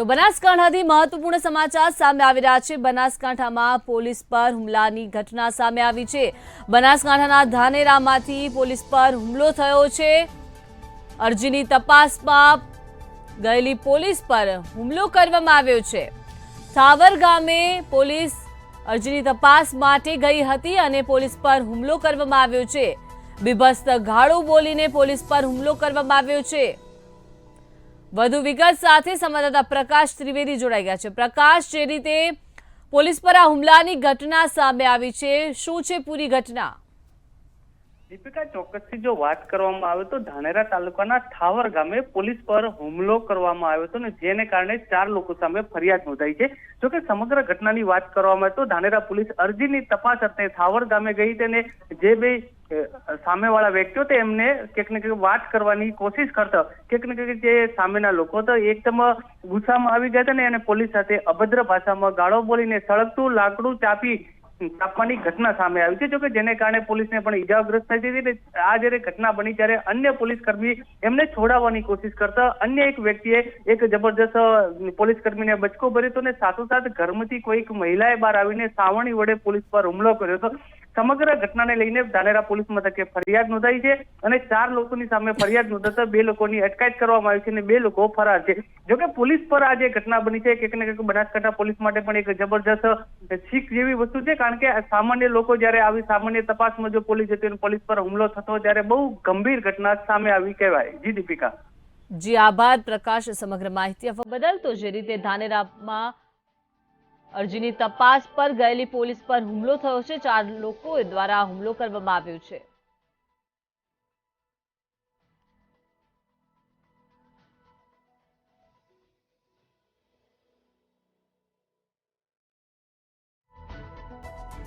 તો બનાસકાંઠાથી મહત્વપૂર્ણ સમાચાર સામે આવી રહ્યા છે। બનાસકાંઠામાં પોલીસ પર હુમલાની ઘટના સામે આવી છે। બનાસકાંઠાના ધાનેરામાંથી પોલીસ પર હુમલો થયો છે। અરજીની તપાસમાં ગયેલી પોલીસ પર હુમલો કરવામાં આવ્યો છે। થાવર ગામે પોલીસ અરજીની તપાસ માટે ગઈ હતી અને પોલીસ પર હુમલો કરવામાં આવ્યો છે। બીભત્સ ગાળો બોલીને પોલીસ પર હુમલો કરવામાં આવ્યો છે। વધુ વિગત સાથે સંવાદદાતા પ્રકાશ ત્રિવેદી જોડાઈ ગયા છે। પ્રકાશ, જે રીતે પોલીસ પર આ હુમલાની ઘટના સામે આવી છે, શું છે પૂરી ઘટના? દીપિકા, ચોક્કસથી જો વાત કરવામાં આવે તો ધાનેરા તાલુકાના થાવર ગામે પોલીસ પર હુમલો કરવામાં આવ્યો હતો ને જેને કારણે 4 લોકો સામે ફરિયાદ નોંધાઈ છે। જોકે સમગ્ર ઘટનાની વાત કરવામાં આવે તો ધાનેરા પોલીસ અરજીની તપાસ અર્થે થાવર ગામે ગઈ હતી અને જે બે સામેવાળા વ્યક્તિઓ તે એમને ક્યાંક ને ક્યાંક વાત કરવાની કોશિશ કરતા ક્યાંક ને ક્યાંક જે સામેના લોકો તો એકદમ ગુસ્સામાં આવી ગયા હતા ને અને પોલીસ સાથે અભદ્ર ભાષામાં ગાળો બોલીને સળગતું લાકડું ચાપવાની ઘટના સામે આવી છે। જોકે જેને કારણે પોલીસને પણ ઈજાગ્રસ્ત થઈ હતી। આ જ્યારે ઘટના બની ત્યારે અન્ય પોલીસ કર્મી એમને છોડાવવાની કોશિશ કરતા અન્ય એક વ્યક્તિએ એક જબરજસ્ત પોલીસ કર્મીને બચકો ભર્યો હતો અને સાથોસાથ ઘરમાંથી કોઈક મહિલાએ બહાર આવીને સાવરણી વડે પોલીસ પર હુમલો કર્યો હતો। સમગ્ર ઘટનાને લઈને ધાનેરા પોલીસ મથકે ફરિયાદ નોંધાઈ છે અને 4 લોકોની સામે ફરિયાદ નોંધાતા 2 લોકોની અટકાયત કરવામાં આવી છે અને 2 લોકો ફરાર છે। જોકે પોલીસ પર આ જે ઘટના બની છે ક્યાંક ને ક્યાંક બનાસકાંઠા પોલીસ માટે પણ એક જબરજસ્ત શીખ જેવી વસ્તુ છે, કારણ કે સામાન્ય લોકો જ્યારે આવી સામાન્ય તપાસમાં જો પોલીસ જતી પોલીસ પર હુમલો થતો ત્યારે બહુ ગંભીર ઘટના સામે આવી કહેવાય। જી દીપિકા। જી આભાર પ્રકાશ સમગ્ર માહિતી આપવા બદલ। તો જે રીતે ધાનેરામાં અરજીની તપાસ પર ગયેલી પોલીસ પર હુમલો થયો છે, 4 લોકો દ્વારા હુમલો કરવામાં આવ્યો છે।